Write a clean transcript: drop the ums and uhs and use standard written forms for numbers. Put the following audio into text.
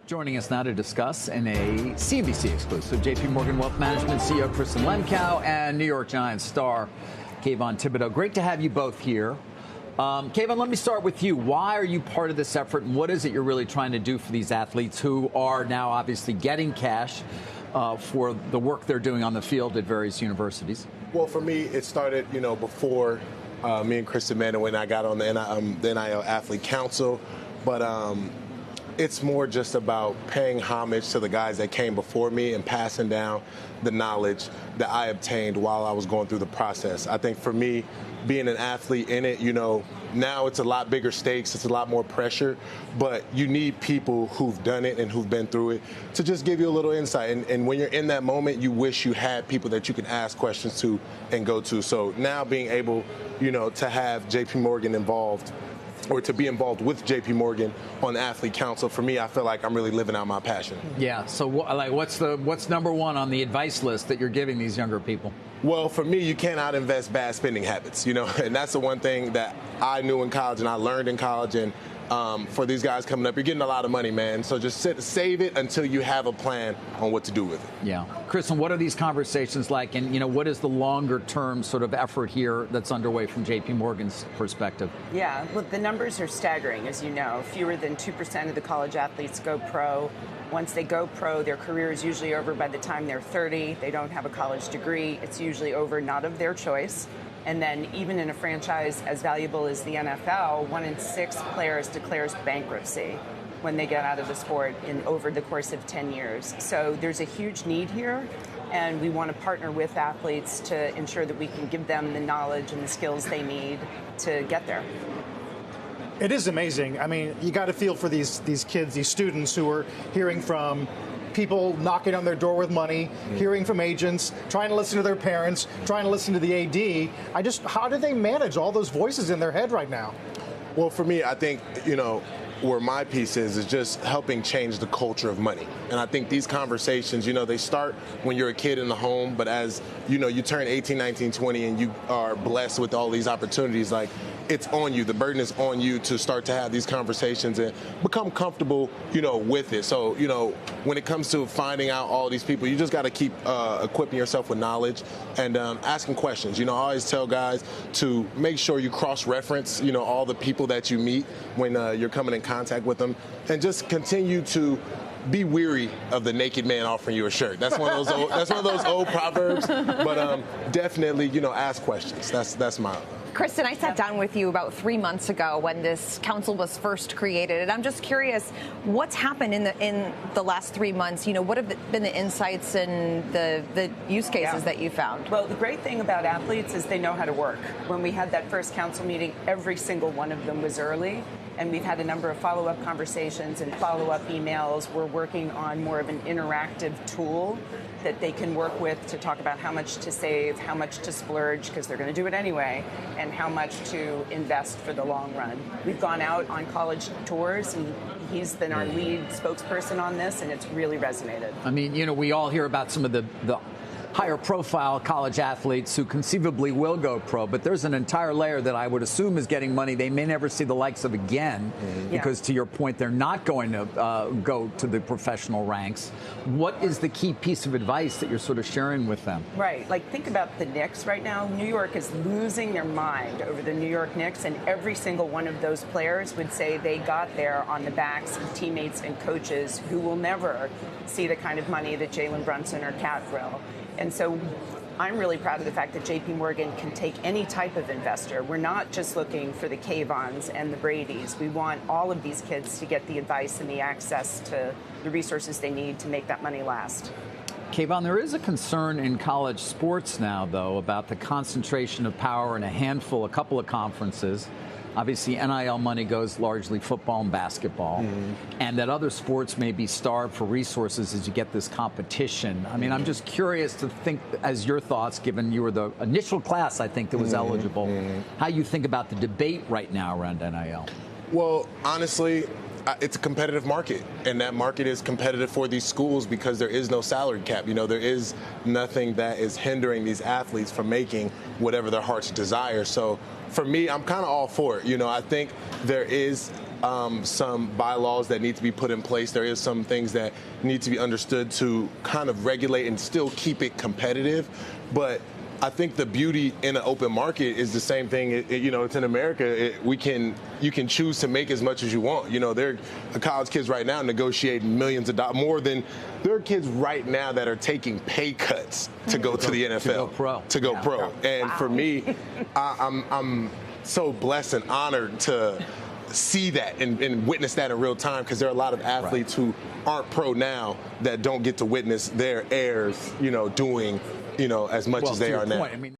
Joining us now to discuss in a CNBC exclusive, JPMorgan Wealth Management CEO Kristin Lemkau and New York Giants star Kayvon Thibodeaux. Great to have you both here. Kayvon, let me start with you. Why are you part of this effort, and what is it you're really trying to do for these athletes who are now obviously getting cash for the work they're doing on the field at various universities? Well, for me, it started, before me and Kristin met and when I got on the NIL Athlete Council. But it's more just about paying homage to the guys that came before me and passing down the knowledge that I obtained while I was going through the process. I think for me, being an athlete in it, now it's a lot bigger stakes, it's a lot more pressure, but you need people who've done it and who've been through it to just give you a little insight. And when you're in that moment, you wish you had people that you can ask questions to and go to. So now being able, to have JPMorgan involved, or to be involved with JPMorgan on the Athlete Council, for me, I feel like I'm really living out my passion. Yeah. So, what's number one on the advice list that you're giving these younger people? Well, for me, you cannot invest bad spending habits, and that's the one thing that I knew in college and I learned in college. And for these guys coming up, you're getting a lot of money, man. So just save it until you have a plan on what to do with it. Yeah. Kristin, what are these conversations like? And, what is the longer term sort of effort here that's underway from JPMorgan's perspective? Yeah, well, the numbers are staggering, as you know. Fewer than 2% of the college athletes go pro. Once they go pro, their career is usually over by the time they're 30. They don't have a college degree. It's usually over, not of their choice. And then even in a franchise as valuable as the NFL, 1 in 6 players declares bankruptcy when they get out of the sport over the course of 10 years. So there's a huge need here, and we want to partner with athletes to ensure that we can give them the knowledge and the skills they need to get there. It is amazing. I mean, you got to feel for these kids, these students who are hearing from people knocking on their door with money, hearing from agents, trying to listen to their parents, trying to listen to the AD. How do they manage all those voices in their head right now? Well, for me, I think, where my piece is just helping change the culture of money. And I think these conversations, they start when you're a kid in the home, but as, you turn 18, 19, 20, and you are blessed with all these opportunities, like, it's on you. The burden is on you to start to have these conversations and become comfortable, with it. So, when it comes to finding out all these people, you just got to keep equipping yourself with knowledge and asking questions. I always tell guys to make sure you cross-reference, all the people that you meet when you're coming in contact with them, and just continue to be weary of the naked man offering you a shirt. That's one of those old proverbs. But definitely, ask questions. That's my. Kristin, I sat down with you about 3 months ago when this council was first created, and I'm just curious, what's happened in the last 3 months? What have been the insights and the use cases that you found? Well, the great thing about athletes is they know how to work. When we had that first council meeting, every single one of them was early, and we've had a number of follow-up conversations and follow-up emails. We're working on more of an interactive tool that they can work with to talk about how much to save, how much to splurge, because they're going to do it anyway, and how much to invest for the long run. We've gone out on college tours, and he's been our lead spokesperson on this, and it's really resonated. I mean, we all hear about some of the higher profile college athletes who conceivably will go pro, but there's an entire layer that I would assume is getting money they may never see the likes of again, because to your point, they're not going to go to the professional ranks. What is the key piece of advice that you're sort of sharing with them? Right. Like, think about the Knicks right now. New York is losing their mind over the New York Knicks, and every single one of those players would say they got there on the backs of teammates and coaches who will never see the kind of money that Jalen Brunson or Cat will. And so I'm really proud of the fact that JPMorgan can take any type of investor. We're not just looking for the Kayvons and the Bradys. We want all of these kids to get the advice and the access to the resources they need to make that money last. Kayvon, there is a concern in college sports now, though, about the concentration of power in a couple of conferences. Obviously, NIL money goes largely football and basketball, and that other sports may be starved for resources as you get this competition. I mean, I'm just curious to think, as your thoughts, given you were the initial class, I think, that was eligible, how you think about the debate right now around NIL. Well, honestly, it's a competitive market, and that market is competitive for these schools because there is no salary cap. There is nothing that is hindering these athletes from making whatever their hearts desire. So for me, I'm kind of all for it. I think there is some bylaws that need to be put in place. There is some things that need to be understood to kind of regulate and still keep it competitive. But I think the beauty in an open market is the same thing. It's in America. You can choose to make as much as you want. There are college kids right now negotiating millions of dollars more than there are kids right now that are taking pay cuts to go to the NFL, to go pro. And for me, I'm so blessed and honored to see that and witness that in real time, because there are a lot of athletes who aren't pro now that don't get to witness their heirs, doing as much as they are now.